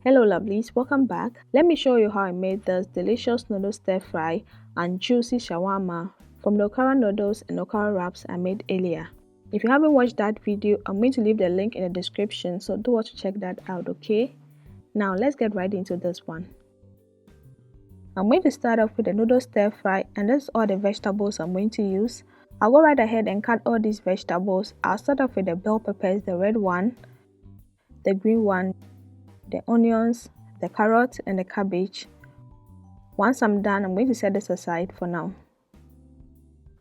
Hello lovelies, welcome back. Let me show you how I made this delicious noodle stir fry and juicy shawarma from the Okara noodles and Okara wraps I made earlier. If you haven't watched that video, I'm going to leave the link in the description, so do watch to check that out, okay? Now let's get right into this one. I'm going to start off with the noodle stir fry, and this is all the vegetables I'm going to use. I'll go right ahead and cut all these vegetables. I'll start off with the bell peppers, the red one, the green one, the onions, the carrot and the cabbage. Once I'm done, I'm going to set this aside for now.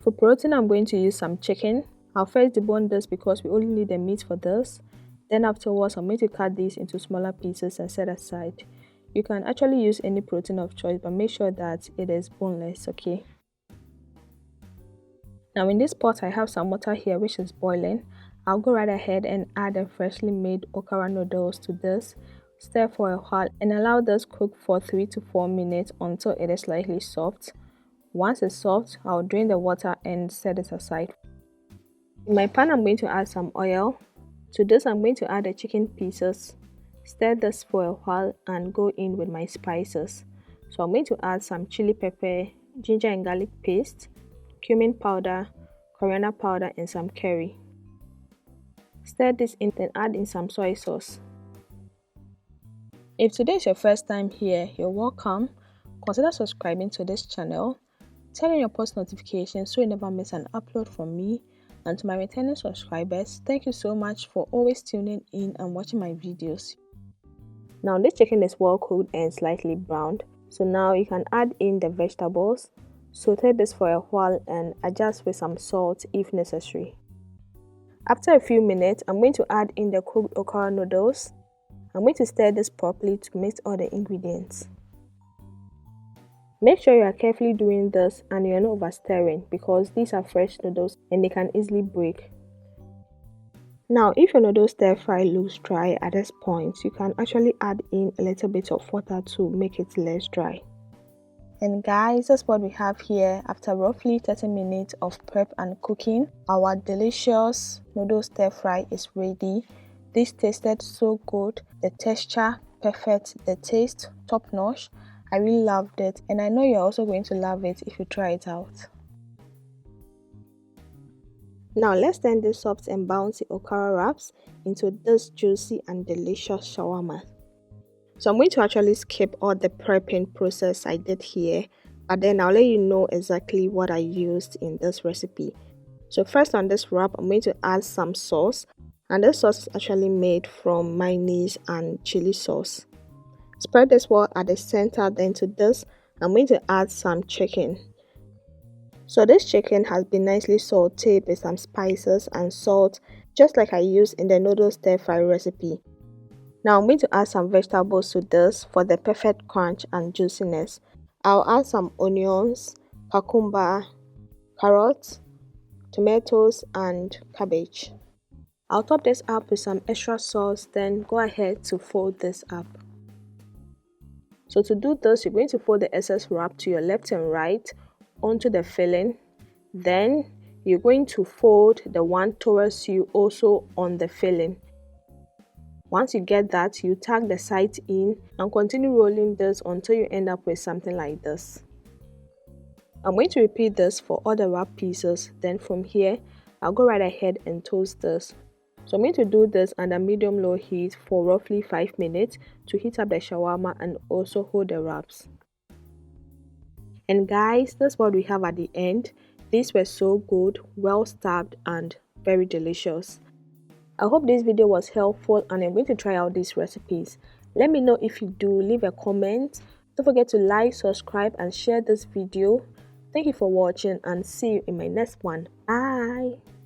For protein, I'm going to use some chicken. I'll first debone this because we only need the meat for this. Then afterwards, I'm going to cut these into smaller pieces and set aside. You can actually use any protein of choice, but make sure that it is boneless, okay? Now in this pot, I have some water here which is boiling. I'll go right ahead and add the freshly made okara noodles to this. Stir for a while and allow this cook for 3 to 4 minutes until it is slightly soft. Once it's soft, I'll drain the water and set it aside. In my pan, I'm going to add some oil. To this, I'm going to add the chicken pieces. Stir this for a while and go in with my spices. So I'm going to add some chili pepper, ginger and garlic paste, cumin powder, coriander powder and some curry. Stir this in and add in some soy sauce. If today is your first time here, you're welcome. Consider subscribing to this channel. Turn on your post notifications so you never miss an upload from me. And to my returning subscribers, thank you so much for always tuning in and watching my videos. Now this chicken is well cooked and slightly browned. So now you can add in the vegetables. Saute this for a while and adjust with some salt if necessary. After a few minutes, I'm going to add in the cooked okara noodles. I'm going to stir this properly to mix all the ingredients. Make sure you are carefully doing this and you are not over stirring because these are fresh noodles and they can easily break. Now if your noodle stir fry looks dry at this point, you can actually add in a little bit of water to make it less dry. And guys, that's what we have here. After roughly 30 minutes of prep and cooking, our delicious noodle stir fry is ready. This tasted so good, the texture perfect, the taste top notch. I really loved it and I know you're also going to love it if you try it out. Now let's turn this soft and bouncy okara wraps into this juicy and delicious shawarma. So I'm going to actually skip all the prepping process I did here, but then I'll let you know exactly what I used in this recipe. So first on this wrap, I'm going to add some sauce. And this sauce is actually made from mayonnaise and chili sauce. Spread this well at the center. Then to this, I'm going to add some chicken. So this chicken has been nicely sauteed with some spices and salt, just like I used in the noodle stir fry recipe. Now I'm going to add some vegetables to this for the perfect crunch and juiciness. I'll add some onions, cucumber, carrots, tomatoes and cabbage. I'll top this up with some extra sauce, then go ahead to fold this up. So to do this, you're going to fold the excess wrap to your left and right onto the filling. Then you're going to fold the one towards you also on the filling. Once you get that, you tuck the sides in and continue rolling this until you end up with something like this. I'm going to repeat this for all the wrap pieces. Then from here, I'll go right ahead and toast this. So I'm going to do this under medium-low heat for roughly 5 minutes to heat up the shawarma and also hold the wraps. And guys, that's what we have at the end. These were so good, well stuffed and very delicious. I hope this video was helpful and I'm going to try out these recipes. Let me know if you do, leave a comment. Don't forget to like, subscribe and share this video. Thank you for watching and see you in my next one. Bye!